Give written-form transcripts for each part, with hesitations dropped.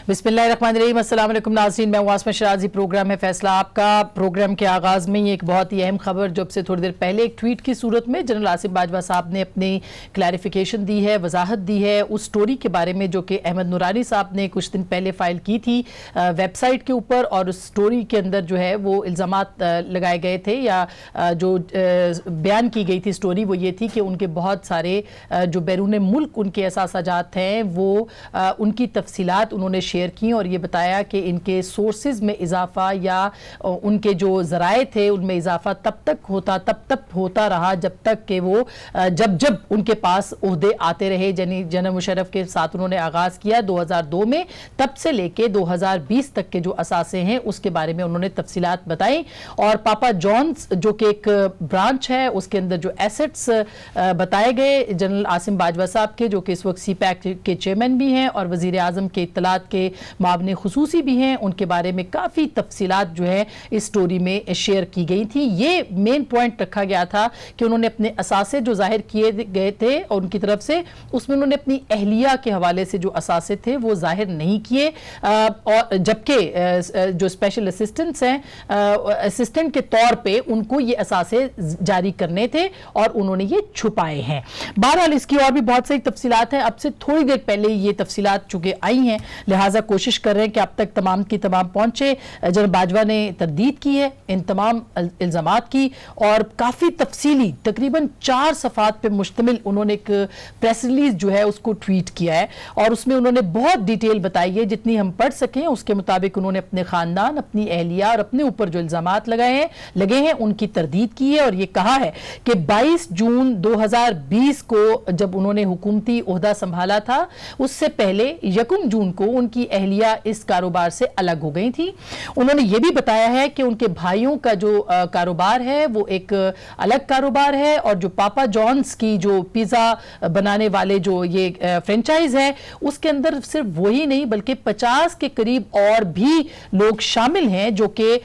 बिस्मिल्लाहिर्रहमानिर्रहीम, अस्सलाम वालेकुम नाज़रीन, मैं वास्मा शराजी। प्रोग्राम है फैसला आपका। प्रोग्राम के आगाज़ में ही एक बहुत ही अहम खबर जो अब से थोड़ी देर पहले एक ट्वीट की सूरत में जनरल आसिफ बाजवा साहब ने अपनी क्लैरिफिकेशन दी है, वजाहत दी है उस स्टोरी के बारे में जो कि अहमद नूरानी साहब ने कुछ दिन पहले फाइल की थी वेबसाइट के ऊपर। और उस स्टोरी के अंदर जो है वो इल्ज़ामात लगाए गए थे या जो बयान की गई थी स्टोरी वो ये थी कि उनके बहुत सारे जो बैरून मुल्क उनके असासाजात हैं वो उनकी तफसीलात उन्होंने शेयर की और ये बताया कि इनके सोर्सेज में इजाफा या उनके जो ज़राए थे उनमें इजाफा तब तक होता रहा जब तक कि वो जब उनके पास ओहदे आते रहे। जनरल मुशर्रफ के साथ उन्होंने आगाज़ किया 2002 में, तब से लेके 2020 तक के जो असासे हैं उसके बारे में उन्होंने तफसीलात बताई। और पापा जॉन्स जो कि एक ब्रांच है उसके अंदर जो एसेट्स बताए गए जनरल आसिम बाजवा साहब के, जो कि इस वक्त सीपैक के चेयरमैन भी हैं और वज़ीर आज़म के इत्तलात के मामले खुसूसी भी हैं, उनके बारे में काफ़ी तफसीलात जो है इस स्टोरी में शेयर की गई थी। ये मेन पॉइंट रखा गया था कि उन्होंने अपने असासे जो जाहिर किए गए थे और उनकी तरफ से उसमें उन्होंने अपनी अहलिया के हवाले से जो असासे थे वो जाहिर नहीं किए। और जबकि जो स्पेशल असिस्टेंट्स हैं असिस्टेंट के तौर पे उनको ये असासे जारी करने थे और उन्होंने ये छुपाए हैं। बहरहाल इसकी और भी बहुत सारी तफसीलात हैं। अब से थोड़ी देर पहले ये तफसीलात चूंकि आई हैं लिहाजा कोशिश कर रहे हैं कि अब तक तमाम की तमाम पहुंचे। जनरल बाजवा ने तरदीद की है इन तमाम इल्जामात की और काफ़ी तफसीली तकरीबन 4 सफ़ात पे मुश्तमिल उन्होंने एक प्रेस रिलीज जो है उसको ट्वीट किया है और उसमें उन्होंने बहुत डिटेल बताई है जितनी हम पढ़ सकें उसके मुताबिक। उन्होंने अपने ख़ानदान, अपनी अहलिया और अपने ऊपर जो इल्जामात लगे हैं उनकी तरदीद की है और ये कहा है कि 22 जून 2020 को जब उन्होंने हुकूमती ओहदा संभाला था उससे पहले 1 जून को उनकी अहलिया इस कारोबार से अलग हो गई थी। उन्होंने ये भी बताया है कि उनके भाइयों का जो कारोबार है वो एक अलग कारोबार है और जो पापा जॉन्स की जो पिज़्ज़ा बनाने वाले जो ये फ्रेंचाइज है उसके अंदर सिर्फ वही नहीं बल्कि 50 के करीब और भी लोग शामिल हैं जो कि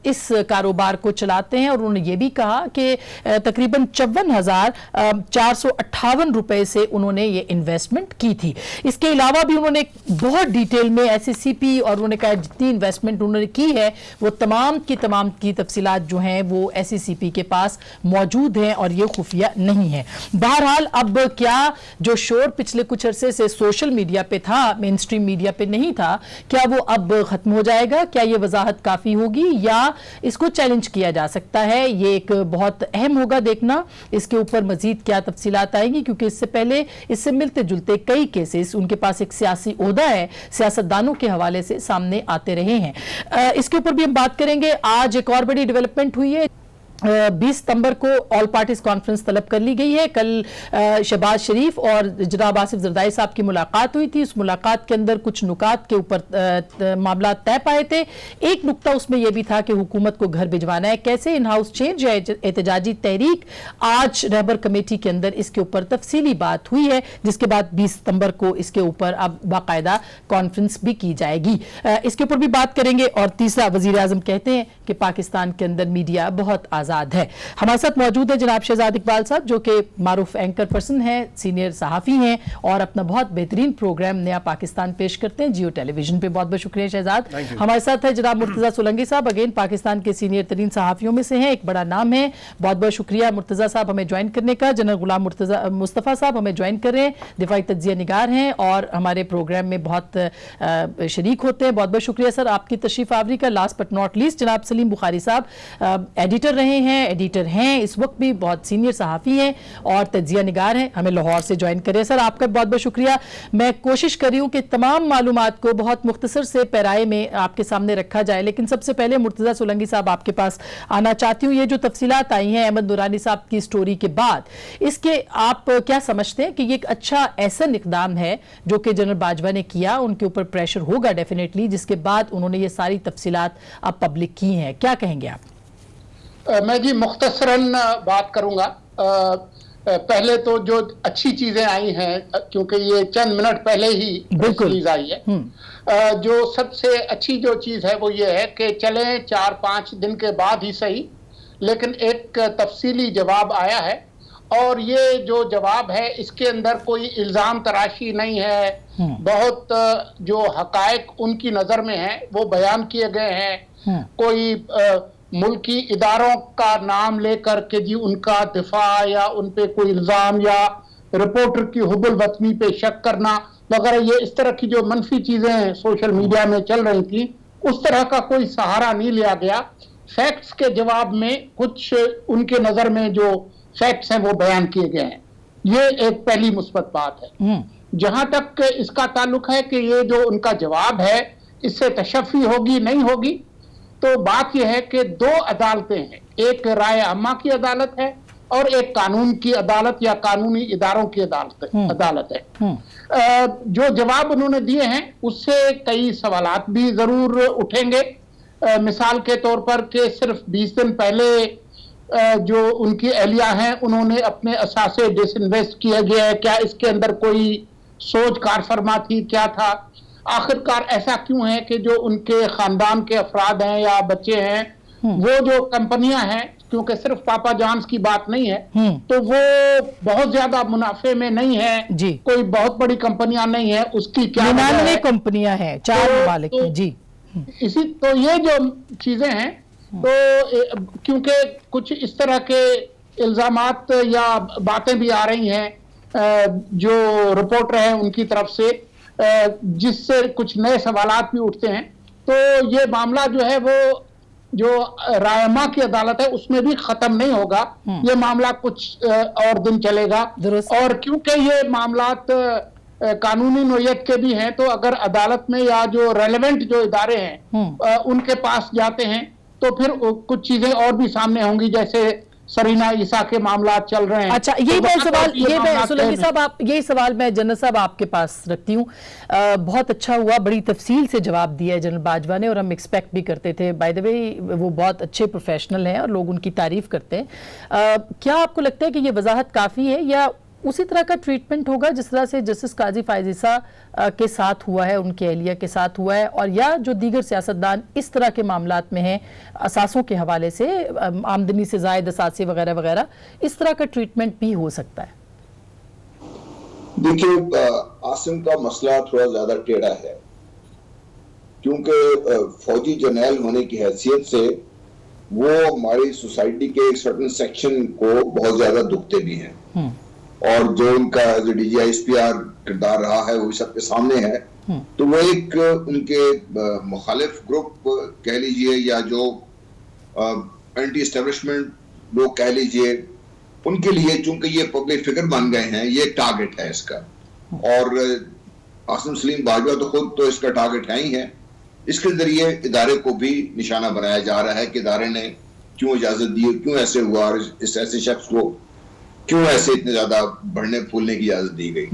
इस कारोबार को चलाते हैं। और उन्होंने ये भी कहा कि तकरीबन 54,458 रुपए से उन्होंने ये इन्वेस्टमेंट की थी। इसके अलावा भी उन्होंने बहुत डिटेल में SCCP और उन्होंने कहा जितनी इन्वेस्टमेंट उन्होंने की है वो तमाम की तफसीलात जो हैं वो SCCP के पास मौजूद हैं और ये खुफिया नहीं है। बहरहाल अब क्या जो शोर पिछले कुछ अरसे से सोशल मीडिया पे था, मेन स्ट्रीम मीडिया पे नहीं था, क्या वो अब खत्म हो जाएगा? क्या ये वजाहत काफ़ी होगी या इसको चैलेंज किया जा सकता है? ये एक बहुत अहम होगा देखना इसके ऊपर मजीद क्या तफसीलात आएंगी, क्योंकि इससे पहले इससे मिलते जुलते कई केसेस उनके पास एक सियासी ओहदा है सियासतदानों के हवाले से सामने आते रहे हैं। इसके ऊपर भी हम बात करेंगे। आज एक और बड़ी डेवलपमेंट हुई है। 20 सितंबर को ऑल पार्टीज कॉन्फ्रेंस तलब कर ली गई है। कल शहबाज शरीफ और जनाब आसिफ जरदारी साहब की मुलाकात हुई थी। उस मुलाकात के अंदर कुछ नुकात के ऊपर मामला तय पाए थे। एक नुकता उसमें यह भी था कि हुकूमत को घर भिजवाना है कैसे, इन हाउस चेंज या एहतजाजी तहरीक। आज रहबर कमेटी के अंदर इसके ऊपर तफसीली बात हुई है जिसके बाद 20 सितंबर को इसके ऊपर अब बाकायदा कॉन्फ्रेंस भी की जाएगी। इसके ऊपर भी बात करेंगे। और तीसरा, वजीर आजम कहते हैं कि पाकिस्तान के अंदर मीडिया बहुत आजाद है। हमारे साथ मौजूद है जनाब शहजाद इकबाल साहब जो कि मारूफ एंकर पर्सन है, सीनियर सहाफ़ी हैं और अपना बहुत बेहतरीन प्रोग्राम नया पाकिस्तान पेश करते हैं जियो टेलीविजन पे। बहुत बहुत शुक्रिया शहजाद। हमारे साथ है जनाब मुर्तज़ा सोलंकी साहब, अगेन पाकिस्तान के सीनियर तरीन सहाफ़ियों में से हैं, एक बड़ा नाम है। बहुत बहुत शुक्रिया मुर्तज़ा साहब हमें ज्वाइन करने का। जनरल गुलाम मुस्तफ़ा साहब हमें ज्वाइन कर रहे हैं, दिफाई तज्ज़िया निगार हैं और हमारे प्रोग्राम में बहुत शरीक होते हैं। बहुत बहुत शुक्रिया सर आपकी तशरीफ़ आवरी का। लास्ट बट नॉट लीस्ट जनाब सलीम बुखारी साहब एडिटर रहे हैं, एडिटर हैं, इस वक्त भी बहुत सीनियर सहाफ़ी हैं और तज्जिया निगार हैं, हमें लाहौर से ज्वाइन करें। सर आपका बहुत बहुत शुक्रिया। मैं कोशिश कर रही हूँ कि तमाम मालूमात को बहुत मुख्तसर से पैराए में आपके सामने रखा जाए, लेकिन सबसे पहले मुर्तज़ा सोलंकी साहब आपके पास आना चाहती हूँ। ये जो तफसीलात आई हैं अहमद नूरानी साहब की स्टोरी के बाद, इसके आप क्या समझते हैं कि ये एक अच्छा ऐसा इक़दाम है जो कि जनरल बाजवा ने किया? उनके ऊपर प्रेशर होगा डेफिनेटली, जिसके बाद उन्होंने ये सारी तफसीलात अब पब्लिक की हैं, क्या कहेंगे आप? मैं जी मुख्तसरन बात करूंगा। पहले तो जो अच्छी चीजें आई हैं, क्योंकि ये चंद मिनट पहले ही रिलीज आई है, जो सबसे अच्छी जो चीज है वो ये है कि चले 4-5 दिन के बाद ही सही, लेकिन एक तफसीली जवाब आया है और ये जो जवाब है इसके अंदर कोई इल्ज़ाम तराशी नहीं है, बहुत जो हकायक उनकी नजर में है वो बयान किए गए हैं। कोई मुल्की इदारों का नाम लेकर के जी उनका दिफा या उन पे कोई इल्जाम या रिपोर्टर की हुबुल वतनी पे शक करना वगैरह, ये इस तरह की जो मनफी चीजें सोशल मीडिया में चल रही थी, उस तरह का कोई सहारा नहीं लिया गया। फैक्ट्स के जवाब में कुछ उनके नजर में जो फैक्ट्स हैं वो बयान किए गए हैं। ये एक पहली मुस्बत बात है। जहां तक इसका ताल्लुक है कि ये जो उनका जवाब है इससे तशफ़ी होगी नहीं होगी, तो बात यह है कि दो अदालतें हैं, एक राय अम्मा की अदालत है और एक कानून की अदालत या कानूनी इदारों की अदालत है। जो जवाब उन्होंने दिए हैं उससे कई सवालात भी जरूर उठेंगे। मिसाल के तौर पर कि सिर्फ 20 दिन पहले जो उनकी एहलिया हैं उन्होंने अपने असासे डिसइन्वेस्ट किया गया है, क्या इसके अंदर कोई सोच कारफरमा थी, क्या था? आखिरकार ऐसा क्यों है कि जो उनके खानदान के अफराद हैं या बच्चे हैं, वो जो कंपनियां हैं, क्योंकि सिर्फ पापा जॉन्स की बात नहीं है, तो वो बहुत ज्यादा मुनाफे में नहीं है जी, कोई बहुत बड़ी कंपनियां नहीं है, उसकी क्या 99 कंपनियां हैं, 4 ममालिक में जी। इसी तो ये जो चीजें हैं, तो क्योंकि कुछ इस तरह के इल्जामात या बातें भी आ रही हैं जो रिपोर्टर हैं उनकी तरफ से, जिससे कुछ नए सवालात भी उठते हैं। तो ये मामला जो है वो जो रायमा की अदालत है उसमें भी खत्म नहीं होगा, ये मामला कुछ और दिन चलेगा। और क्योंकि ये मामलात कानूनी नोयत के भी हैं, तो अगर अदालत में या जो रेलेवेंट जो इदारे हैं उनके पास जाते हैं तो फिर कुछ चीजें और भी सामने होंगी, जैसे सरीना ईसा के मामला चल रहे हैं। अच्छा, यही मैं सवाल, ये मैं सोलंकी साहब, आप यही सवाल मैं जनरल साहब आपके पास रखती हूँ। बहुत अच्छा हुआ, बड़ी तफसील से जवाब दिया है जनरल बाजवा ने, और हम एक्सपेक्ट भी करते थे। बाय द वे वो बहुत अच्छे प्रोफेशनल हैं और लोग उनकी तारीफ करते हैं। क्या आपको लगता है कि ये वजाहत काफ़ी है या उसी तरह का ट्रीटमेंट होगा जिस तरह से जस्टिस काजी फायज ईसा के साथ हुआ है, उनके एहलिया के साथ हुआ है, और या जो दीगर सियासतदान इस तरह के मामलात में हैं, असासों के हवाले से, आमदनी से ज़ायद असासे वगैरह वगैरह, इस तरह का ट्रीटमेंट भी हो सकता है? देखिए, आसिम का मसला थोड़ा ज्यादा टेढ़ा है, क्योंकि फौजी जर्नैल होने की हैसियत से वो हमारी सोसाइटी के एक सर्टेन सेक्शन को बहुत ज्यादा दुखते भी हैं, और जो उनका जो DGISPR किरदार रहा है वो भी सबके सामने है। तो वो एक उनके मुखालिफ ग्रुप कह लीजिए या जो एंटी एस्टेब्लिशमेंट लोग कह लीजिए, उनके लिए चूंकि ये पब्लिक फिगर बन गए हैं, ये टारगेट है इसका। और आसिम सलीम बाजवा तो खुद तो इसका टारगेट है ही है। इसके जरिए इदारे को भी निशाना बनाया जा रहा है कि इदारे ने क्यों इजाजत दी, क्यों ऐसे हुआ, और इस ऐसे शख्स को क्यों ऐसे इतने ज्यादा बढ़ने फूलने की इजाजत दी गई।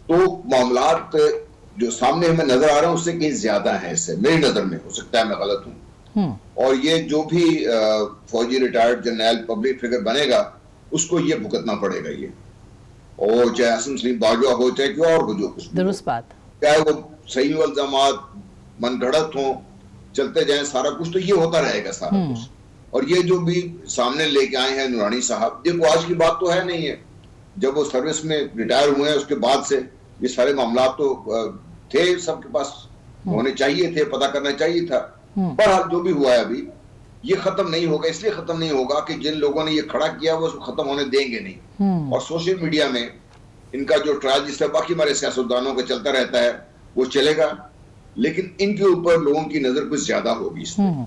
तो मामलात जो सामने हमें नजर आ रहा है उससे कहीं ज्यादा है, इससे मेरी नजर में, हो सकता है मैं गलत हूं। और ये जो भी फौजी रिटायर्ड जर्नैल पब्लिक फिगर बनेगा उसको ये भुगतना पड़ेगा, ये, और चाहे आसिम सलीम बाजवा हो चाहे कोई और हो, जो कुछ दुरुस्त बात, चाहे वो सही इल्जामात मनगढ़ंत हो, चलते जाए सारा कुछ, तो ये होता रहेगा सारा कुछ। और ये जो भी सामने लेके आए हैं नूरानी साहब, देखो आज की बात तो है नहीं है, जब वो सर्विस में रिटायर हुए हैं उसके बाद से ये सारे मामला तो थे सबके पास, होने चाहिए थे, पता करना चाहिए था। पर जो भी हुआ है अभी ये खत्म नहीं होगा। इसलिए खत्म नहीं होगा कि जिन लोगों ने ये खड़ा किया वो उसको खत्म होने देंगे नहीं। और सोशल मीडिया में इनका जो ट्रायल जिस तरह बाकी हमारे सियासतदानों का चलता रहता है वो चलेगा, लेकिन इनके ऊपर लोगों की नजर कुछ ज्यादा होगी इसमें।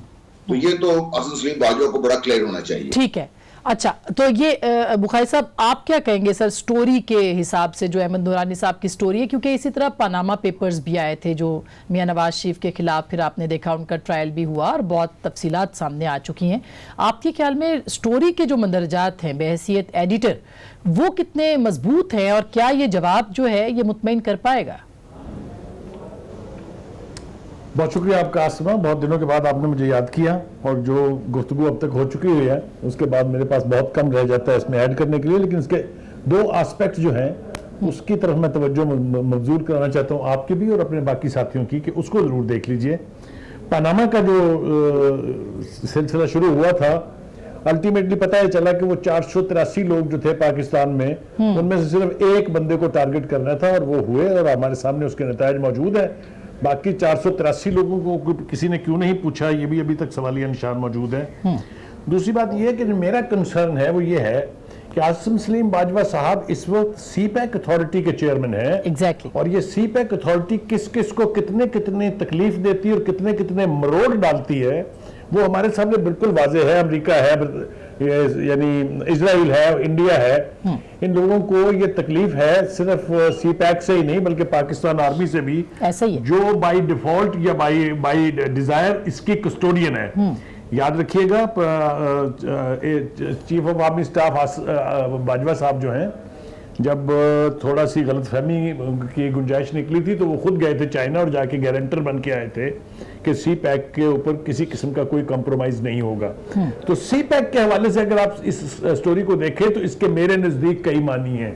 तो ये तो आसिम सलीम बाजवा को बड़ा क्लियर होना चाहिए। ठीक है। अच्छा, तो ये बुखारी साहब आप क्या कहेंगे सर, स्टोरी के हिसाब से जो अहमद नूरानी साहब की स्टोरी है, क्योंकि इसी तरह पनामा पेपर्स भी आए थे जो मियां नवाज शरीफ के खिलाफ, फिर आपने देखा उनका ट्रायल भी हुआ और बहुत तफसीलात सामने आ चुकी हैं। आपके ख्याल में स्टोरी के जो मंदरजात हैं बहैसियत एडिटर, वो कितने मजबूत हैं और क्या ये जवाब जो है ये मुतमईन कर पाएगा? बहुत शुक्रिया आपका आसमा, बहुत दिनों के बाद आपने मुझे याद किया, और जो गुफ्तगू अब तक हो चुकी हुई है उसके बाद मेरे पास बहुत कम रह जाता है इसमें ऐड करने के लिए। लेकिन इसके दो एस्पेक्ट जो हैं उसकी तरफ मैं तवज्जो मबजूल कराना चाहता हूँ आपकी भी और अपने बाकी साथियों की, कि उसको ज़रूर देख लीजिए। पनामा का जो सिलसिला शुरू हुआ था अल्टीमेटली पता है चला कि वो 483 लोग जो थे पाकिस्तान में, उनमें से सिर्फ एक बंदे को टारगेट करना था और वो हुए, और हमारे सामने उसके नतीजे मौजूद है। बाकी 483 लोगों को किसी ने क्यों नहीं पूछा, ये भी अभी तक सवालिया निशान मौजूद है। दूसरी बात यह है कि जो मेरा कंसर्न है वो ये है कि आसिम सलीम बाजवा साहब इस वक्त सीपैक अथॉरिटी के चेयरमैन हैं। एग्जैक्टली। और ये सीपैक अथॉरिटी किस किस को कितने कितने तकलीफ देती है और कितने कितने मरोड़ डालती है, वो हमारे सामने बिल्कुल वाज़ेह है। अमेरिका है, यानी इजराइल है, इंडिया है, इन लोगों को ये तकलीफ है सिर्फ सीपैक से ही नहीं बल्कि पाकिस्तान आर्मी से भी, ऐसा ही है, जो बाय डिफॉल्ट या बाय डिजायर इसकी कस्टोडियन है। याद रखिएगा chief of army staff Bajwa साहब जो हैं, जब थोड़ा सी गलतफहमी की गुंजाइश निकली थी तो वो खुद गए थे चाइना और जाके गारंटर बन के आए थे कि सी पैक के ऊपर किसी किस्म का कोई कॉम्प्रोमाइज नहीं होगा। तो सी पैक के हवाले से अगर आप इस स्टोरी को देखें तो इसके मेरे नजदीक कई मानी हैं।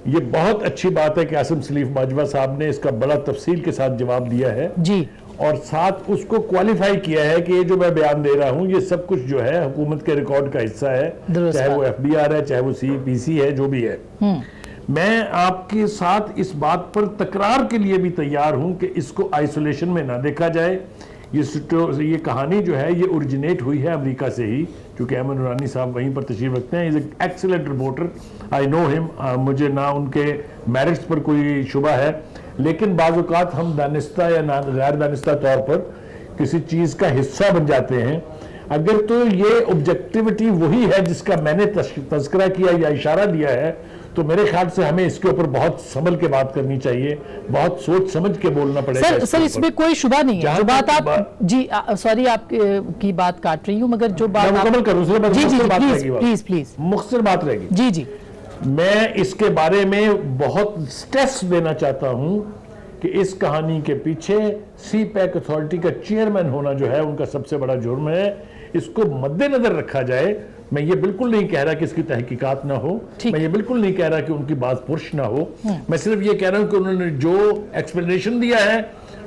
ये बहुत अच्छी बात है कि आसिम सलीम बाजवा साहब ने इसका बड़ा तफसील के साथ जवाब दिया है जी, और साथ उसको क्वालिफाई किया है कि ये जो मैं बयान दे रहा हूं ये सब कुछ जो है हुकूमत के रिकॉर्ड का हिस्सा है, चाहे वो FBR है, चाहे वो CPC है, जो भी है। मैं आपके साथ इस बात पर तकरार के लिए भी तैयार हूं कि इसको आइसोलेशन में ना देखा जाए। ये कहानी जो है ये ओरिजिनेट हुई है अमेरिका से ही, क्योंकि अहमद नूरानी साहब वहीं पर तशरीफ रखते हैं। Is an excellent reporter, I know him. मुझे ना उनके मेरिट्स पर कोई शुबा है, लेकिन बाज़ औक़ात हम दानिस्ता या गैर दानिस्ता तौर पर किसी चीज़ का हिस्सा बन जाते हैं। अगर तो ये ऑब्जेक्टिविटी वही है जिसका मैंने तज़किरा किया या इशारा दिया है, तो मेरे ख्याल से हमें इसके ऊपर बहुत संभल के बात करनी चाहिए, बहुत सोच समझ के बोलना पड़ेगा। सर इसमें कोई शुबा नहीं है। जो बात आप जी सॉरी आपकी बात काट रही हूँ, मगर जो बात मुकम्मल करूँ, प्लीज मुख्तसर बात रहेगी। जी जी, मैं इसके बारे में बहुत स्ट्रेस देना चाहता हूं कि इस कहानी के पीछे सीपैक अथॉरिटी का चेयरमैन होना जो है उनका सबसे बड़ा जुर्म है। इसको मद्देनजर रखा जाए। मैं ये बिल्कुल नहीं कह रहा कि इसकी तहकीकात ना हो, मैं ये बिल्कुल नहीं कह रहा कि उनकी बात पुरुष ना हो, मैं सिर्फ ये कह रहा हूं कि उन्होंने जो एक्सप्लेनेशन दिया है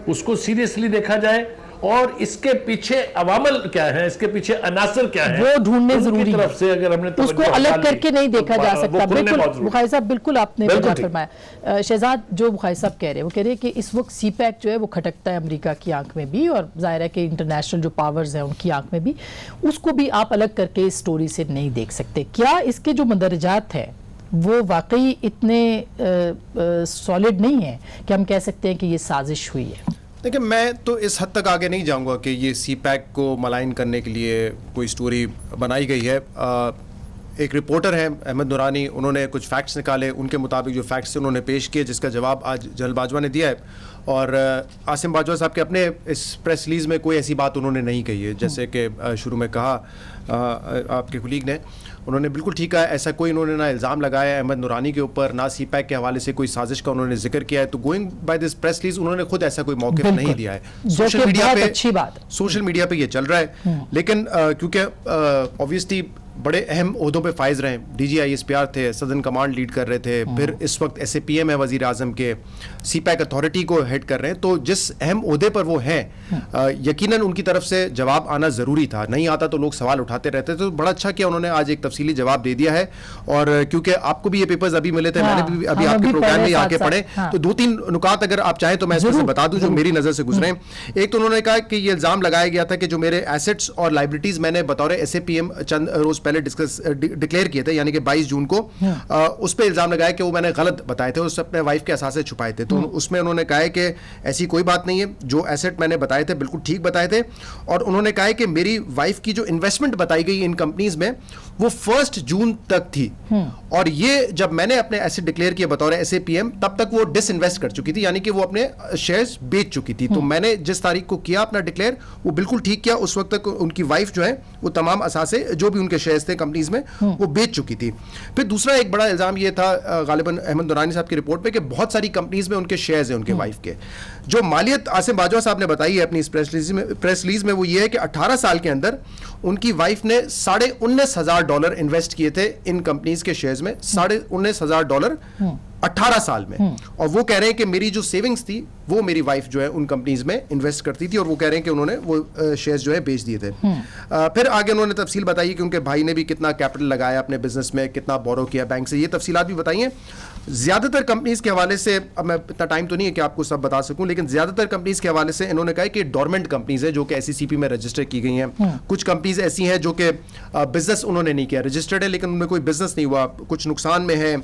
उसको सीरियसली देखा जाए, और इसके पीछे अवामल क्या है, इसके पीछे अनासर क्या है, वो ढूंढने जरूरी है। तरफ से अगर हमने उसको अलग करके नहीं देखा जा सकता। बिल्कुल बुखारी साहब, बिल्कुल आपने फरमाया। शहजाद, जो बुखारी साहब कह रहे हैं वो कह रहे हैं कि इस वक्त सीपैक जो है वो खटकता है अमेरिका की आंख में भी, और जाहिर है कि इंटरनेशनल जो पावर्स हैं उनकी आंख में भी। उसको भी आप अलग करके इस स्टोरी से नहीं देख सकते। क्या इसके जो मंदरजात हैं वो वाकई इतने सॉलिड नहीं है कि हम कह सकते हैं कि ये साजिश हुई है? देखिए, मैं तो इस हद तक आगे नहीं जाऊंगा कि ये सीपैक को मलाइन करने के लिए कोई स्टोरी बनाई गई है। एक रिपोर्टर हैं अहमद नूरानी, उन्होंने कुछ फैक्ट्स निकाले, उनके मुताबिक जो फैक्ट्स थे उन्होंने पेश किए, जिसका जवाब आज जनरल बाजवा ने दिया है। और आसिम बाजवा साहब के अपने इस प्रेस रिलीज़ में कोई ऐसी बात उन्होंने नहीं कही है, जैसे कि शुरू में कहा आपके कुलीग ने, उन्होंने बिल्कुल ठीक है। ऐसा कोई उन्होंने ना इल्ज़ाम लगाया अहमद नूरानी के ऊपर, ना सीपैक के हवाले से कोई साजिश का उन्होंने जिक्र किया है। तो going by this press release उन्होंने खुद ऐसा कोई मौक़िफ़ नहीं दिया है। सोशल मीडिया पे ये चल रहा है, लेकिन क्योंकि ऑब्वियसली बड़े अहम ओहदों पे फाइज रहे, DGI-SPR थे, सदर्न कमांड लीड कर रहे थे, फिर इस वक्त SAPM है वज़ीर आज़म के, सीपैक अथॉरिटी को हेड कर रहे हैं। तो जिस अहम ओहदे पर वो हैं, यकीनन उनकी तरफ से जवाब आना ज़रूरी था। नहीं आता तो लोग सवाल उठाते रहते। तो बड़ा अच्छा किया उन्होंने आज एक तफसीली जवाब दे दिया है। और क्योंकि आपको भी ये पेपर्स अभी मिले थे, मैंने भी अभी आपके प्रोग्राम में आके पढ़े, तो 2-3 नुकात अगर आप चाहें तो मैं इसमें से बता दूं जो मेरी नज़र से गुजरे। एक तो उन्होंने कहा कि ये इल्ज़ाम लगाया गया था कि जो मेरे एसेट्स और लाइबिलिटीज़ मैंने बतौर SAPM चंद रोज़ पहले डिक्लेयर किए थे, यानी कि 22 जून को, उस पर इल्ज़ाम लगाया कि वो मैंने गलत बताए थे, उससे अपने वाइफ के असासे छुपाए थे। तो उसमें उन्होंने कहा है कि ऐसी कोई बात नहीं है, जो एसेट मैंने बताए थे बिल्कुल ठीक बताए थे। और उन्होंने कहा है कि मेरी वाइफ की जो इन्वेस्टमेंट बताई गई इन कंपनीज में वो 1 जून तक थी, और ये जब मैंने अपने एसेट डिक्लेयर किए बतौर SAPM, तब तक वो डिसइन्वेस्ट कर चुकी थी, यानी कि वो अपने शेयर्स बेच चुकी थी। तो मैंने जिस तारीख को किया अपना डिक्लेयर, वो बिल्कुल ठीक किया। उस वक्त तक उनकी वाइफ जो है वो तमाम असासे जो भी उनके शेयर्स थे कंपनीज में वो बेच चुकी थी। फिर दूसरा एक बड़ा इल्ज़ाम ये था गालिबन अहमद नूरानी साहब की रिपोर्ट पे कि बहुत सारी कंपनीज में उनके शेयर्स हैं उनके वाइफ के। जो मालियत आसिम बाजवा साहब ने बताई है अपनी इस प्रेस रिलीज में, वो ये है कि 18 साल के अंदर उनकी वाइफ ने $19,500 इन्वेस्ट किए थे इन कंपनीज के शेयर्स में। $19,500 18 साल में। और वो कह रहे हैं कि मेरी जो सेविंग्स थी वो मेरी वाइफ जो है उन कंपनीज में इन्वेस्ट करती थी, और वो कह रहे हैं कि उन्होंने वो शेयर्स जो है बेच दिए थे। फिर आगे उन्होंने तफसील बताई कि उनके भाई ने भी कितना कैपिटल लगाया अपने बिजनेस में, कितना बोरो किया बैंक से, ये तफसीलात भी बताइए। ज्यादातर कंपनीज के हवाले से, अब मैं इतना टाइम तो नहीं है कि आपको सब बता सकूं, लेकिन ज्यादातर कंपनीज के हवाले से इन्होंने कहा कि डोरमेंट कंपनीज है जो कि SECP में रजिस्टर की गई हैं। कुछ कंपनीज ऐसी हैं जो कि बिजनेस उन्होंने नहीं किया, रजिस्टर्ड है लेकिन उनमें कोई बिजनेस नहीं हुआ, कुछ नुकसान में है।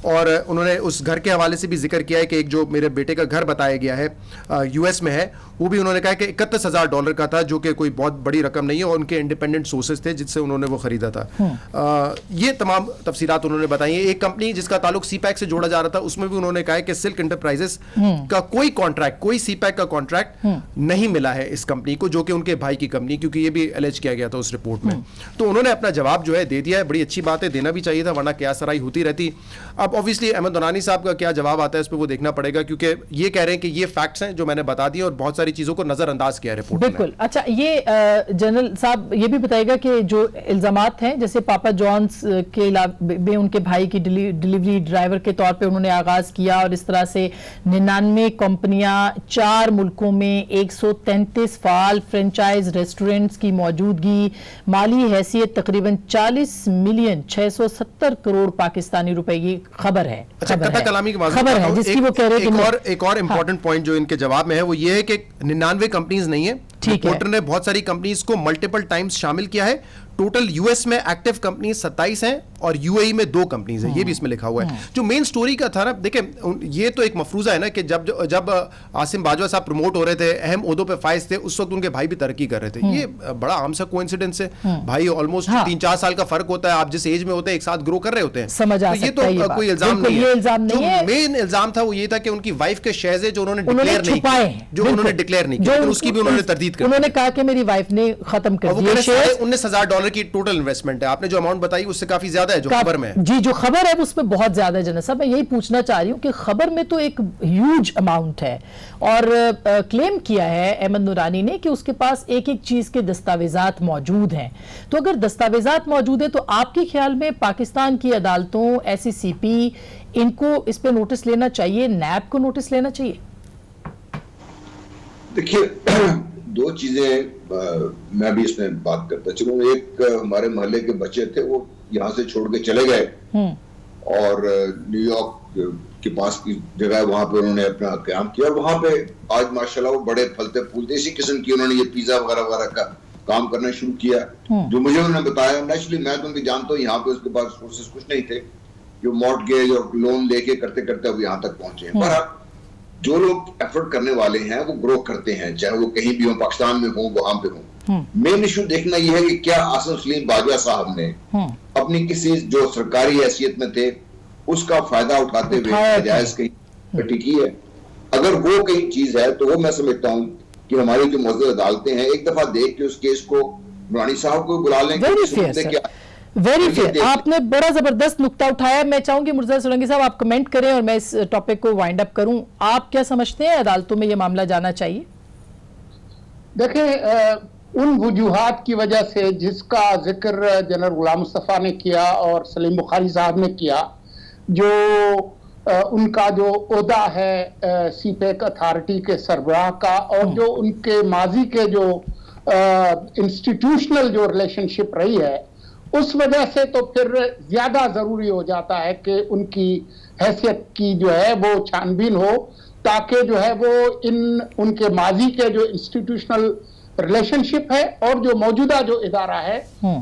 और उन्होंने उस घर के हवाले से भी जिक्र किया है कि एक जो मेरे बेटे का घर बताया गया है US में है, वो भी उन्होंने कहा कि $31,000 का था, जो कि कोई बहुत बड़ी रकम नहीं है, और उनके इंडिपेंडेंट सोर्सेज थे जिससे उन्होंने वो खरीदा था। ये तमाम तफसीलात उन्होंने बताई है। एक कंपनी जिसका ताल्लुक CPAC से जोड़ा जा रहा था, उसमें भी उन्होंने कहा है कि सिल्क एंटरप्राइजेस का कोई कॉन्ट्रैक्ट, कोई CPAC का कॉन्ट्रैक्ट नहीं मिला है इस कंपनी को, जो कि उनके भाई की कंपनी, क्योंकि ये भी एलिज किया गया था उस रिपोर्ट में। तो उन्होंने अपना जवाब जो है दे दिया है। बड़ी अच्छी बात है, देना भी चाहिए था, वरना क्या सराई होती रहती। अब ऑब्वियसली अहमद दुरानी साहब का क्या जवाब आता है इस पर वो देखना पड़ेगा, क्योंकि ये कह रहे हैं कि ये फैक्ट्स हैं जो मैंने बता दिए और बहुत सारी चीजों को नजरअंदाज किया रिपोर्ट में। बिल्कुल। अच्छा, ये जनरल साहब ये भी बताएगा कि जो इल्जामात हैं, जैसे पापा जॉन्स के इलावे उनके भाई की डिलीवरी ड्राइवर के तौर पे उन्होंने आगाज किया, और इस तरह से 99 कंपनियां, 4 मुल्कों में 133 फाल फ्रेंचाइज रेस्टोरेंट्स की मौजूदगी, माली हैसियत तकरीबन 40 मिलियन 670 करोड़ पाकिस्तानी रुपए की खबर है। अच्छा, कथा कलामी की खबर है जिसकी वो कह रहे हैं कि एक और इंपॉर्टेंट पॉइंट जो इनके जवाब में है वो ये है कि 99 कंपनीज नहीं है, रिपोर्टर ने बहुत सारी कंपनीज को मल्टीपल टाइम्स शामिल किया है। टोटल US में एक्टिव कंपनी 27 हैं और UAE में 2 कंपनीज हैं, ये भी इसमें लिखा हुआ है। जो मेन स्टोरी का था ना, देखें ये तो एक मफरूजा है ना कि जब आसिम बाजवा साहब प्रमोट हो रहे थे, अहम ओहदों पे फाइज थे, उस वक्त उनके भाई भी तरक्की कर रहे थे। ये बड़ा आम सा कोइंसिडेंस है भाई, ऑलमोस्ट 3-4 साल का फर्क होता है, आप जिस एज में होते हैं एक साथ ग्रो कर रहे होते हैं, समझ आ तो ये तो कोई इल्जाम नहीं है। जो मेन इल्जाम था वो ये था कि उनकी वाइफ के शेयर्स है जो उन्होंने डिक्लेयर नहीं किए, उसकी भी उन्होंने तरदीद कर, उन्होंने कहा कि मेरी वाइफ ने खत्म कर दिया। $19,000 की टोटल इन्वेस्टमेंट है, आपने जो अमाउंट बताई उससे काफी ज्यादा है जो खबर में है। जी, जो खबर है उसमें बहुत ज्यादा है। जनरल साहब, मैं यही पूछना चाह रही हूं कि खबर में तो एक ह्यूज अमाउंट है, और क्लेम किया है अहमद नुरानी ने कि उसके पास एक एक चीज के दस्तावेजात मौजूद हैं। तो अगर दस्तावेजात मौजूद है तो आपके ख्याल में पाकिस्तान की अदालतों, SECP, इनको इस पे नोटिस लेना चाहिए, नैब को नोटिस लेना चाहिए? देखिए, 2 चीजें मैं भी इसमें बात करता चलूं। एक, हमारे मोहल्ले के बच्चे थे, वो यहाँ से छोड़ के चले गए और न्यूयॉर्क के पास की जगह वहां पे उन्होंने अपना काम किया, और वहां पे आज माशाल्लाह वो बड़े फलते फूलते इसी किस्म की उन्होंने ये पिज्जा वगैरह वगैरह का काम करना शुरू किया। जो मुझे उन्होंने बताया, नेचुरली मैं तो उनकी जानता हूँ, यहाँ पे उसके पास सोर्सेस कुछ नहीं थे, जो मॉर्टगेज और लोन लेके करते करते अब यहाँ तक पहुंचे। पर जो लोग एफर्ट करने वाले हैं वो ग्रो करते हैं, चाहे वो कहीं भी हो, पाकिस्तान में हो, वहां पे हो। मेन इशू देखना यह है कि क्या आसिम सलीम बाजवा साहब ने अपनी किसी जो सरकारी हैसियत में थे उसका फायदा उठाते हुए नाजायज कहीं घटी की है। अगर वो कहीं चीज है तो वो मैं समझता हूँ कि हमारी जो मौजूद अदालतें हैं, एक दफा देख के उस केस को नुरानी साहब को बुला लें। वेरी फेयर, आपने बड़ा जबरदस्त नुक्ता उठाया। मैं चाहूंगी मुर्तजा सोलंकी साहब आप कमेंट करें और मैं इस टॉपिक को वाइंड अप करूं। आप क्या समझते हैं, अदालतों में यह मामला जाना चाहिए? देखें, उन वजूहात की वजह से जिसका जिक्र जनरल गुलाम मुस्तफा ने किया और सलीम बुखारी साहब ने किया, जो उनका जो ओहदा है CPAC अथॉरिटी के सरबराह का, और जो उनके माजी के जो इंस्टीट्यूशनल जो रिलेशनशिप रही है, उस वजह से तो फिर ज्यादा जरूरी हो जाता है कि उनकी हैसियत की जो है वो छानबीन हो, ताकि जो है वो उनके माजी के जो इंस्टीट्यूशनल रिलेशनशिप है और जो मौजूदा जो इदारा है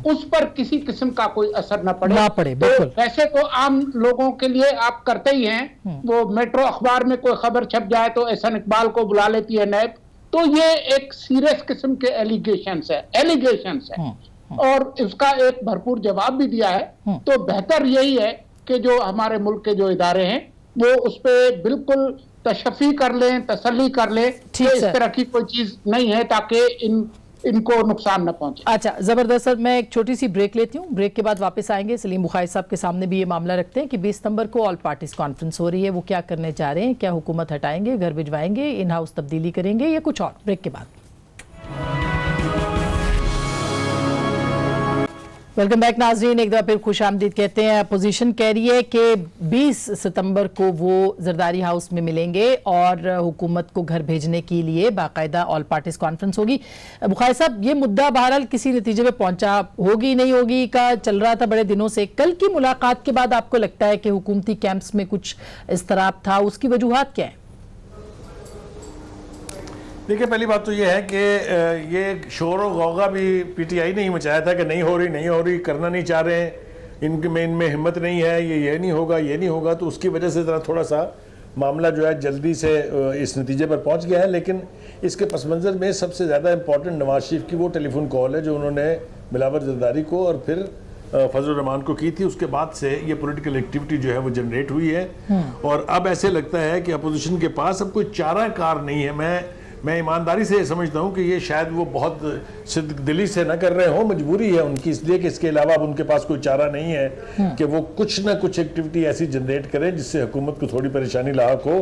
उस पर किसी किस्म का कोई असर न पड़े। तो वैसे तो आम लोगों के लिए आप करते ही हैं, वो मेट्रो अखबार में कोई खबर छप जाए तो एहसन इकबाल को बुला लेती है नैब, तो ये एक सीरियस किस्म के एलिगेशंस है और इसका एक भरपूर जवाब भी दिया है। तो बेहतर यही है कि जो हमारे मुल्क के जो इदारे हैं वो उस पर बिल्कुल तशफ़ी कर लें, तसल्ली कर लें कि इस तरह की कोई चीज नहीं है, ताकि इनको नुकसान न पहुंचे। अच्छा, जबरदस्त सर, मैं एक छोटी सी ब्रेक लेती हूँ, ब्रेक के बाद वापस आएंगे। सलीम बुखारी साहब के सामने भी ये मामला रखते हैं कि 20 सितंबर को ऑल पार्टीज कॉन्फ्रेंस हो रही है, वो क्या करने जा रहे हैं, क्या हुकूमत हटाएंगे, घर भिजवाएंगे, इन हाउस तब्दीली करेंगे या कुछ और। ब्रेक के बाद वेलकम बैक नाजरीन, एक दफा फिर खुश आमदीद कहते हैं। अपोजिशन कह रही है कि 20 सितंबर को वो जरदारी हाउस में मिलेंगे और हुकूमत को घर भेजने के लिए बाकायदा ऑल पार्टीज कॉन्फ्रेंस होगी। बुखारी साहब, ये मुद्दा बहरहाल किसी नतीजे पे पहुंचा, होगी नहीं होगी का चल रहा था बड़े दिनों से। कल की मुलाकात के बाद आपको लगता है कि हुकूमती कैंप्स में कुछ इस्तराब था, उसकी वजूहात क्या है? देखिए, पहली बात तो ये है कि ये शोर और गौगा भी पीटीआई ने ही मचाया था कि नहीं हो रही, करना नहीं चाह रहे हैं, इनमें हिम्मत नहीं है, ये नहीं होगा, तो उसकी वजह से ज़रा थोड़ा सा मामला जो है जल्दी से इस नतीजे पर पहुंच गया है। लेकिन इसके पस मंज़र में सबसे ज़्यादा इम्पॉर्टेंट नवाज शरीफ की वो टेलीफोन कॉल है जो उन्होंने बिलावल जरदारी को और फिर फजल रहमान को की थी। उसके बाद से ये पॉलिटिकल एक्टिविटी जो है वो जनरेट हुई है और अब ऐसे लगता है कि अपोजिशन के पास अब कोई चारा कार नहीं है। मैं ईमानदारी से समझता हूँ कि ये शायद वो बहुत सिद्ध दिली से न कर रहे हो, मजबूरी है उनकी, इसलिए कि इसके अलावा अब उनके पास कोई चारा नहीं है कि वो कुछ ना कुछ एक्टिविटी ऐसी जनरेट करें जिससे हुकूमत को थोड़ी परेशानी लाहक हो।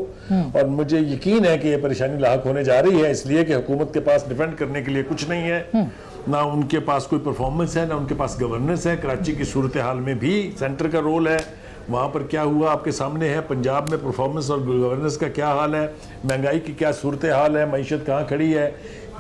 और मुझे यकीन है कि ये परेशानी लाहक होने जा रही है, इसलिए कि हुकूमत के पास डिफेंड करने के लिए कुछ नहीं है, ना उनके पास कोई परफॉर्मेंस है, ना उनके पास गवर्नेंस है। कराची की सूरत हाल में भी सेंटर का रोल है, वहाँ पर क्या हुआ आपके सामने है। पंजाब में परफॉर्मेंस और गवर्नेंस का क्या हाल है, महंगाई की क्या सूरत हाल है, मईशत कहाँ खड़ी है।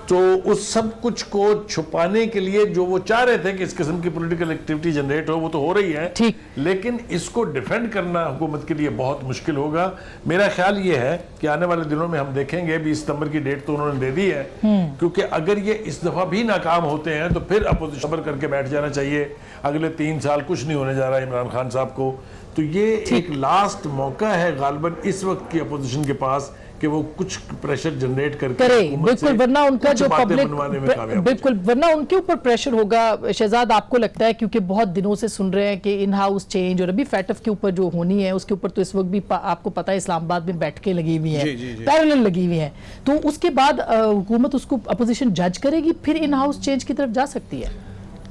तो उस सब कुछ को छुपाने के लिए जो वो चाह रहे थे कि इस किस्म की पॉलिटिकल एक्टिविटी जनरेट हो, वो तो हो रही है, लेकिन इसको डिफेंड करना हुकूमत के लिए बहुत मुश्किल होगा। मेरा ख्याल ये है कि आने वाले दिनों में हम देखेंगे, 20 सितंबर की डेट तो उन्होंने दे दी है, क्योंकि अगर ये इस दफा भी नाकाम होते हैं तो फिर अपोजिशन करके बैठ जाना चाहिए। अगले 3 साल कुछ नहीं होने जा रहा है इमरान खान साहब को, तो ये एक लास्ट मौका है गालिबन इस वक्त की अपोजिशन के पास कि वो कुछ प्रेशर जनरेट करके बिल्कुल, वरना उनका जो पब्लिक बिल्कुल वरना उनके ऊपर प्रेशर होगा। शहजाद, आपको लगता है, क्योंकि बहुत दिनों से सुन रहे हैं कि इन हाउस चेंज और अभी फैटफ के ऊपर जो होनी है उसके ऊपर तो इस वक्त भी आपको पता है इस्लामाबाद में बैठ के लगी हुई है, पैरेलल लगी हुई है, तो उसके बाद हुकूमत उसको अपोजिशन जज करेगी, फिर इन हाउस चेंज की तरफ जा सकती है।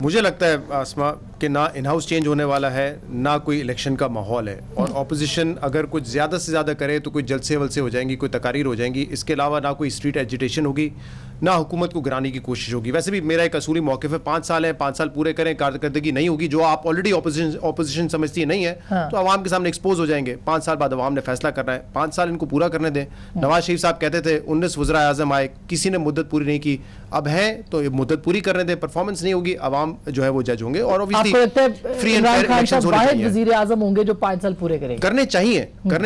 मुझे लगता है आसमा कि ना इन हाउस चेंज होने वाला है, ना कोई इलेक्शन का माहौल है, और ऑपोजिशन अगर कुछ ज़्यादा से ज़्यादा करे तो कोई जलसे वलसे हो जाएंगी, कोई तकारीर हो जाएंगी। इसके अलावा ना कोई स्ट्रीट एजिटेशन होगी, ना हुकूमत को गिराने की कोशिश होगी। वैसे भी मेरा एक असूली मौक़िफ़ है, 5 साल है, 5 साल पूरे करें, कारकर्दगी नहीं होगी, जो आप ऑलरेडी ऑपोजिशन समझती है नहीं है, तो आवाम के सामने एक्सपोज हो जाएंगे। 5 साल बाद आवाम ने फैसला करना है, 5 साल इनको पूरा करने दें। नवाज शरीफ साहब कहते थे 19 वज़रा आज़म आए, किसी ने मुद्दत पूरी नहीं की, अब है तो ये मुद्दत पूरी करने दें। परफॉर्मेंस नहीं होगी, आवाम जो है वो जज होंगे और इमरान खान साहब वाहिद वज़ीर आज़म होंगे जो 5 साल पूरे करेंगे। करने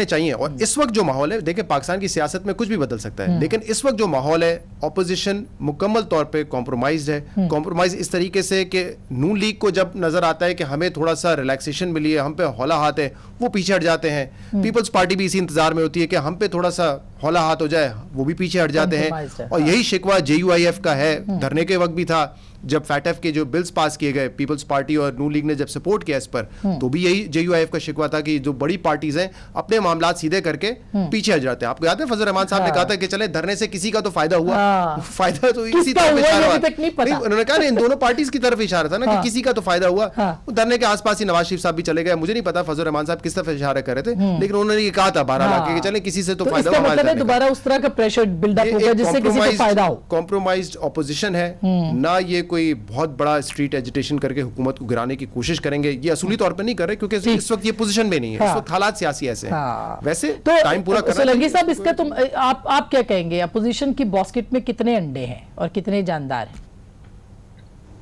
चाहिए। और इस वक्त जो माहौल है, देखिए पाकिस्तान की सियासत में कुछ भी बदल सकता है, लेकिन इस वक्त जो माहौल है, ऑपोजिशन मुकम्मल तौर पे कॉम्प्रोमाइज है। कॉम्प्रोमाइज इस तरीके से कि नून लीग को जब नजर आता है कि हमें थोड़ा सा रिलैक्सेशन मिली है, हम पे हौला हाथ है, वो पीछे हट जाते हैं। पीपल्स पार्टी भी इसी इंतजार में होती है कि हम पे थोड़ा सा हौला हाथ हो जाए, वो भी पीछे हट जाते हैं। और यही शिकवा JUIF का है, धरने के वक्त भी था, जब फैटफ के जो बिल्स पास किए गए, पीपल्स पार्टी और नून लीग ने जब सपोर्ट किया इस पर, तो भी यही JUIF का शिकवा था कि जो बड़ी पार्टीज हैं अपने मामला सीधे करके पीछे हट जाते हैं। आपको याद है फजल रहमान साहब ने कहा था कि चले धरने से किसी का तो फायदा हुआ, फायदा तो इसी तरफ इशारा हुआ। उन्होंने कहा इन दोनों पार्टीज की तरफ इशारा था ना कि किसी का तो फायदा हुआ। धरने के आसपास ही नवाज शरीफ साहब भी चले गए। मुझे नहीं पता फजल रहमान साहब किस तरफ इशारा कर रहे थे, लेकिन उन्होंने ये कहा था 12 लाख के चले किसी से तो फायदा हुआ। दोबारा उस तरह का प्रेशर बिल्डअप होगा जिससे किसी को फायदा हो। कॉम्प्रोमाइज्ड ऑपोजिशन है ना, ये कोई बहुत बड़ा स्ट्रीट एजिटेशन करके हुकूमत को गिराने की कोशिश करेंगे, ये असली तौर पर नहीं कर रहे, क्योंकि इस वक्त ये पोजीशन में नहीं है। इस वक्त हालात सियासी ऐसे हैं। वैसे तो टाइम पूरा करना। सोलंकी साहब, इसका तुम आप क्या कहेंगे, अपोजिशन की बास्केट में कितने अंडे हैं और कितने जानदार हैं?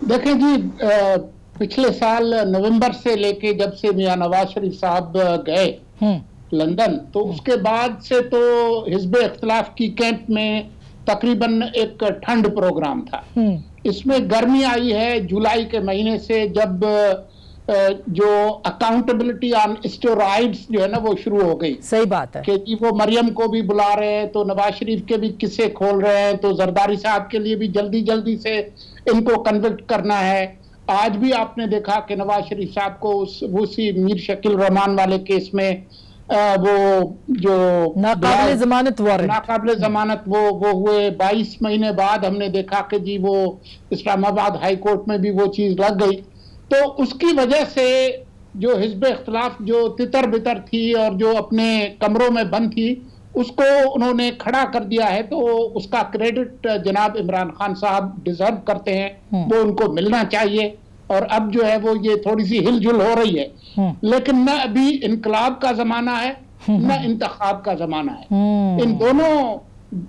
देखें जी, पिछले साल नवंबर से लेके जब से मियां नवाज शरीफ साहब गए लंदन, तो उसके बाद से तो हिज़्ब इख्तिलाफ की कैंप में तकरीबन एक ठंड प्रोग्राम था। इसमें गर्मी आई है जुलाई के महीने से, जब जो अकाउंटेबिलिटी ऑन स्टेरॉइड्स जो है ना वो शुरू हो गई। सही बात है कि वो मरियम को भी बुला रहे हैं, तो नवाज शरीफ के भी किस्से खोल रहे हैं, तो जरदारी साहब के लिए भी जल्दी जल्दी से इनको कन्विक्ट करना है। आज भी आपने देखा कि नवाज शरीफ साहब को उसी मीर शकील रहमान वाले केस में वो जो नाकाबिल जमानत वो हुए 22 महीने बाद हमने देखा कि जी वो इस्लामाबाद हाई कोर्ट में भी वो चीज लग गई। तो उसकी वजह से जो हिज़्ब इख्तिलाफ जो तितर बितर थी और जो अपने कमरों में बंद थी, उसको उन्होंने खड़ा कर दिया है। तो उसका क्रेडिट जनाब इमरान खान साहब डिजर्व करते हैं, वो उनको मिलना चाहिए। और अब जो है वो ये थोड़ी सी हिलजुल हो रही है, लेकिन न अभी इनकलाब का जमाना है न इंतखाब का जमाना है। इन दोनों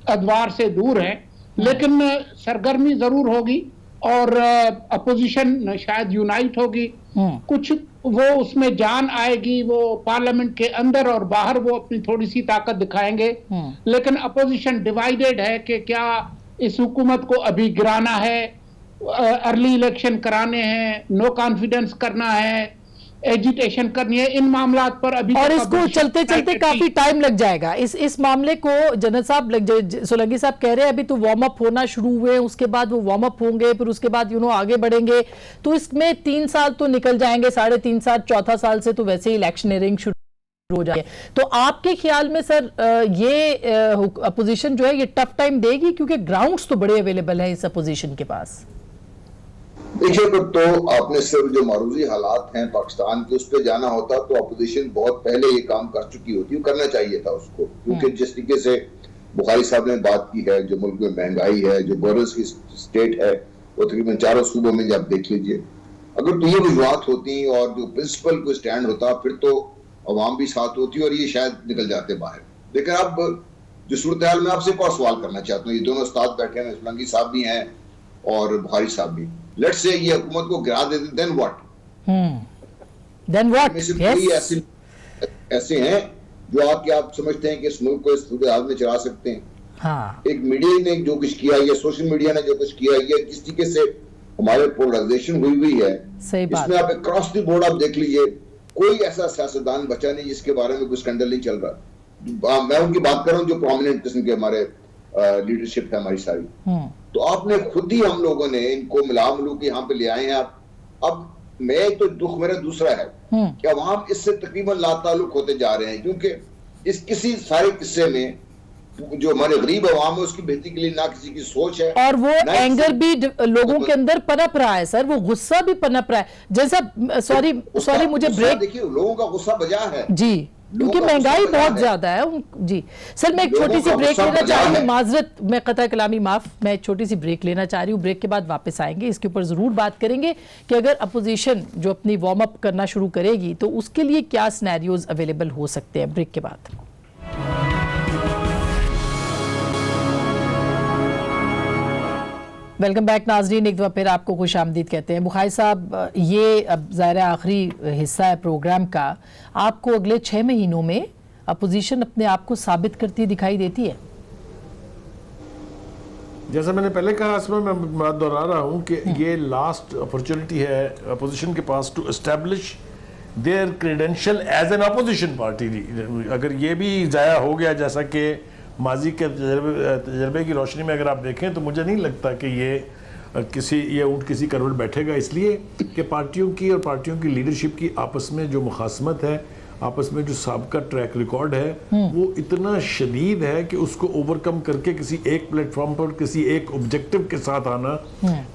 अदवार से दूर है, लेकिन सरगर्मी जरूर होगी और अपोजिशन शायद यूनाइट होगी, कुछ वो उसमें जान आएगी, वो पार्लियामेंट के अंदर और बाहर वो अपनी थोड़ी सी ताकत दिखाएंगे। लेकिन अपोजिशन डिवाइडेड है कि क्या इस हुकूमत को अभी गिराना है, अर्ली इलेक्शन कराने हैं, नो कॉन्फिडेंस करना है, एजिटेशन करनी है, इन मामलों पर अभी और इसको चलते चलते काफी टाइम लग जाएगा। इस मामले को जनरल साहब सोलंकी साहब कह रहे हैं अभी तो वार्म अप होना शुरू हुए, उसके बाद वो वार्म अप होंगे, फिर उसके बाद आगे बढ़ेंगे, तो इसमें 3 साल तो निकल जाएंगे, 3.5 साल, चौथा साल से तो वैसे ही इलेक्शनरिंग शुरू हो जाए। तो आपके ख्याल में सर ये अपोजिशन जो है ये टफ टाइम देगी, क्योंकि ग्राउंड्स तो बड़े अवेलेबल है इस अपोजिशन के पास? देखिए, तो आपने सिर्फ जो मारूजी हालात हैं पाकिस्तान के उस पर जाना होता तो अपोजिशन बहुत पहले ये काम कर चुकी होती, करना चाहिए था उसको, क्योंकि जिस तरीके से बुखारी साहब ने बात की है, जो मुल्क में महंगाई है, जो बॉर्डर्स की स्टेट है, वो तकरीबन 4 सूबों में जब देख लीजिए, अगर तो ये वजूहत होती और जो प्रिंसिपल को स्टैंड होता फिर तो अवाम भी साथ होती और ये शायद निकल जाते बाहर। लेकिन अब जो सूरत हाल में आपसे एक और सवाल करना चाहता हूँ, ये दोनों उस्ताद बैठे हैं, सोलंकी साहब भी हैं और बुखारी साहब भी, लेट्स से ये हुकूमत को गिरा देते, देन व्हाट? कोई ऐसे हैं जो आप समझते हैं कि इस मुल्क को इस सूरत हाल में चला सकते हैं? हाँ। एक मीडिया ने जो कुछ किया, ये सोशल मीडिया ने जो कुछ किया, ये किस तरीके से हमारे पोलराइजेशन हुई है, इसमें आप क्रॉस द बोर्ड आप देख लीजिए, कोई ऐसा सियासतदान बचा नहीं जिसके बारे में कोई स्कैंडल नहीं चल रहा। मैं उनकी बात कर रहा हूँ जो प्रोमिनेंट किस्म के हमारे लीडरशिप है हमारी सारी। तो आपने खुद ही, हम लोगों ने इनको मिला मिलू के यहाँ पे ले आए हैं। अब मैं तो दुख मेरा दूसरा है कि अब हम इससे तकरीबन लाताल्लुक होते जा रहे हैं, क्योंकि इस किसी सारे किस्से में जो हमारे गरीब अवाम है उसकी बेहतरी के लिए ना किसी की सोच है, और वो एंगर भी लोगों के अंदर पनप रहा है सर, वो गुस्सा भी पनप रहा है। जैसा सॉरी मुझे ब्रेक, देखिए लोगों का गुस्सा बजा है जी, क्योंकि महंगाई बहुत ज्यादा है जी। सर मैं एक छोटी सी ब्रेक लेना चाह रही हूँ, माजरत, मैं कतई कलामी माफ, मैं एक छोटी सी ब्रेक लेना चाह रही हूँ, ब्रेक के बाद वापस आएंगे, इसके ऊपर जरूर बात करेंगे कि अगर अपोजिशन जो अपनी वार्म अप करना शुरू करेगी तो उसके लिए क्या सिनेरियोज अवेलेबल हो सकते हैं। ब्रेक के बाद वेलकम बैक नाजरीन, एक दफ़ा फिर आपको खुश आमदीद कहते हैं। बुखारी साहब, ये अब ज़ाहिर आखिरी हिस्सा है प्रोग्राम का, आपको अगले 6 महीनों में अपोजिशन अपने आप को साबित करती दिखाई देती है? जैसा मैंने पहले कहा, इसमें मैं बात दोहरा रहा हूँ कि ये लास्ट अपॉर्चुनिटी है अपोजिशन के पास to establish their credential as an opposition party. अगर ये भी ज़ाया हो गया, जैसा कि माजी के तजर्बे की रोशनी में अगर आप देखें, तो मुझे नहीं लगता कि ये ऊँट किसी करवट बैठेगा, इसलिए कि पार्टियों की और पार्टियों की लीडरशिप की आपस में जो मुखासमत है, आपस में जो साबका ट्रैक रिकॉर्ड है, वो इतना शदीद है कि उसको ओवरकम करके किसी एक प्लेटफॉर्म पर किसी एक ऑब्जेक्टिव के साथ आना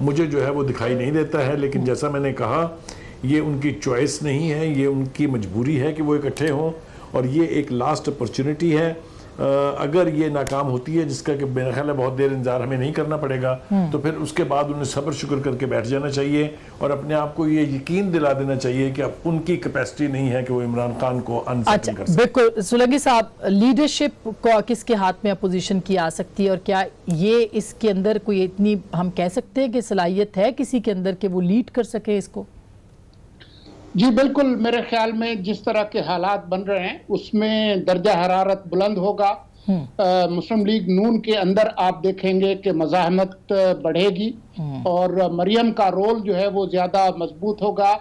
मुझे जो है वो दिखाई नहीं देता है। लेकिन जैसा मैंने कहा, ये उनकी चॉइस नहीं है, ये उनकी मजबूरी है कि वो इकट्ठे हों, और ये एक लास्ट अपॉर्चुनिटी है। अगर ये नाकाम होती है, जिसका कि मेरा ख्याल है बहुत देर इंतजार हमें नहीं करना पड़ेगा, तो फिर उसके बाद उन्हें सब्र शुक्र करके बैठ जाना चाहिए और अपने आप को ये यकीन दिला देना चाहिए कि अब उनकी कैपेसिटी नहीं है कि वो इमरान खान को अनसेटल कर सके। बिल्कुल सोलंकी साहब, लीडरशिप को किसके हाथ में अपोजिशन की आ सकती है, और क्या ये इसके अंदर कोई इतनी हम कह सकते हैं कि सलाहियत है किसी के अंदर कि वो लीड कर सके इसको? जी बिल्कुल, मेरे ख्याल में जिस तरह के हालात बन रहे हैं उसमें दर्जा हरारत बुलंद होगा। मुस्लिम लीग नून के अंदर आप देखेंगे कि मज़ाहमत बढ़ेगी और मरियम का रोल जो है वो ज़्यादा मजबूत होगा।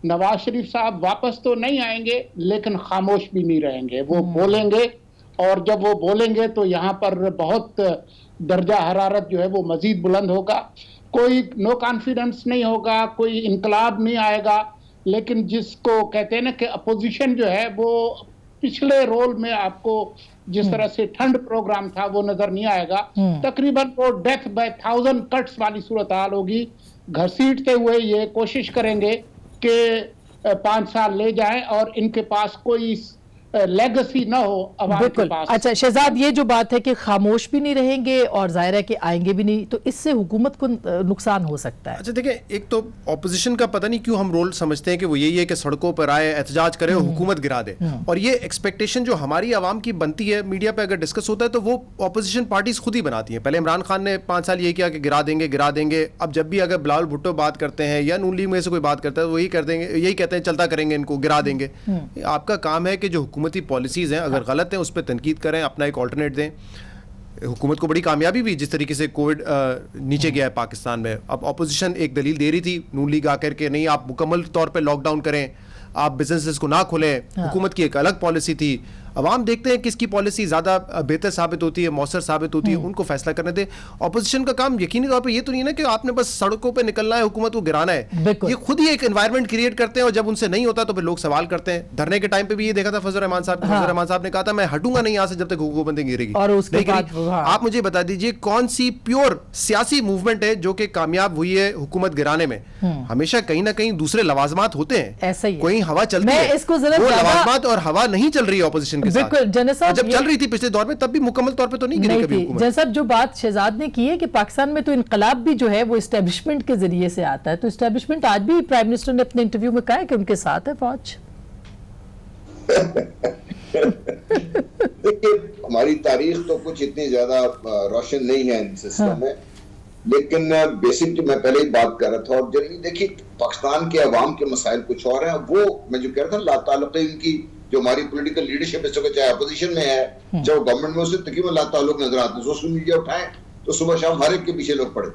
नवाज शरीफ साहब वापस तो नहीं आएंगे, लेकिन खामोश भी नहीं रहेंगे, वो बोलेंगे, और जब वो बोलेंगे तो यहाँ पर बहुत दर्जा हरारत जो है वो मज़ीद बुलंद होगा। कोई नो कॉन्फिडेंस नहीं होगा, कोई इनकलाब नहीं आएगा, लेकिन जिसको कहते हैं ना कि अपोजिशन जो है वो पिछले रोल में आपको जिस तरह से ठंड प्रोग्राम था वो नजर नहीं आएगा। तकरीबन वो डेथ बाय 1000 कट्स वाली सूरत हाल होगी। घसीटते हुए ये कोशिश करेंगे कि 5 साल ले जाएं और इनके पास कोई लेगेसी ना हो अवाम के बिल्कुल। पास। अच्छा शहजाद, ये जो बात है कि खामोश भी नहीं रहेंगे और जाहिर है कि आएंगे भी नहीं, तो इससे हुकूमत को नुकसान हो सकता है। अच्छा देखिए, एक तो ऑपोजिशन का पता नहीं क्यों हम रोल समझते हैं कि वो यही है कि सड़कों पर आए, एहतजाज करे और हुकूमत गिरा दे, और ये एक्सपेक्टेशन जो हमारी आवाम की बनती है, मीडिया पे अगर डिस्कस होता है तो वो ऑपोजिशन पार्टीज खुद ही बनाती हैं। पहले इमरान खान ने 5 साल ये किया कि गिरा देंगे गिरा देंगे। अब जब भी अगर बिलावल भुट्टो बात करते हैं या नून लीग में से कोई बात करता है, वही कर देंगे, यही कहते हैं चलता करेंगे, इनको गिरा देंगे। आपका काम है कि जो हुकूमती पॉलिसीज हैं अगर गलत हैं उस पर तनकीद करें, अपना एक ऑल्टरनेट दें। हुकूमत को बड़ी कामयाबी भी जिस तरीके से कोविड नीचे गया है पाकिस्तान में। अब ऑपोजिशन एक दलील दे रही थी, नून लीग आकर के नहीं आप मुकम्मल तौर पे लॉकडाउन करें, आप बिजनेसेस को ना खोलें, हुकूमत की एक अलग पॉलिसी थी। अब हम देखते हैं किसकी पॉलिसी ज़्यादा बेहतर साबित होती है, मौसर साबित होती है, उनको फैसला करने दे। ऑपोजिशन का काम यकीनी तौर पे ये तो नहीं है ना कि आपने बस सड़कों पे निकलना है, हुकूमत को गिराना है। ये खुद ही एक एनवायरनमेंट क्रिएट करते हैं और जब उनसे नहीं होता तो फिर लोग सवाल करते हैं। धरने के टाइम पे भी ये देखा था फजल रहमान साहब, फजल रहमान साहब ने कहा था मैं हटूंगा नहीं यहाँ से जब तक हुकूमत गिरेगी। और उसके बाद आप मुझे बता दीजिए कौन सी प्योर सियासी मूवमेंट है जो कि कामयाब हुई है हुकूमत गिराने में? हमेशा कहीं ना कहीं दूसरे लवाजमात होते हैं, ऐसा ही कोई हवा चलती है, वो लवाजमात और हवा नहीं चल रही है ऑपोजिशन के साथ। जब चल रही थी पिछले दौर में तब भी मुकम्मल तौर पे तो नहीं गिरी कभी हुकूमत। जैसा जो बात शहजाद ने की है कि पाकिस्तान में तो इनकलाब भी जो है वो एस्टेब्लिशमेंट के जरिए से आता है, तो एस्टेब्लिशमेंट आज भी प्राइम मिनिस्टर ने अपने इंटरव्यू में कहा है कि उनके साथ है फौज। देखिए हमारी तारीख तो कुछ इतनी ज्यादा रोशन नहीं है इन सिस्टम में, लेकिन बेसिक मैं पहले ही बात कर रहा था। और जल्दी देखिए पाकिस्तान के अवाम के मसाइल कुछ और हैं, वो मैं जो कह रहा था लाताल्लुक़ इनकी जो हमारी पॉलिटिकल लीडरशिप है, चाहे अपोजिशन में है चाहे गवर्नमेंट में, उससे तकरीबन लाताल्लुक़ नजर आते हैं। सोशल मीडिया उठाएं तो सुबह शाम हर एक के पीछे लोग पड़े।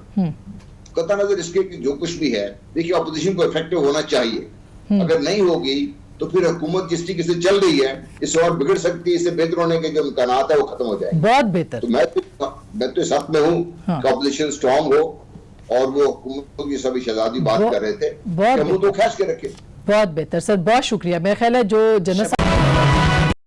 कतई नजर इसके कि जो कुछ भी है, देखिए अपोजिशन को इफेक्टिव होना चाहिए, अगर नहीं होगी तो फिर हुकूमत जिस तरीके से चल रही है इससे और बिगड़ सकती है, इससे बेहतर होने के जो इम्कानात है वो खत्म हो जाए। बहुत बेहतर। तो मैं तो इस हक में हूँ कि अपोजिशन स्ट्रांग हो, और वो हुकूमत की सभी शहजादी बात कर रहे थे, हम तो खैस के रखे। बहुत बेहतर सर, बहुत शुक्रिया। मेरा ख्याल है जो जनरल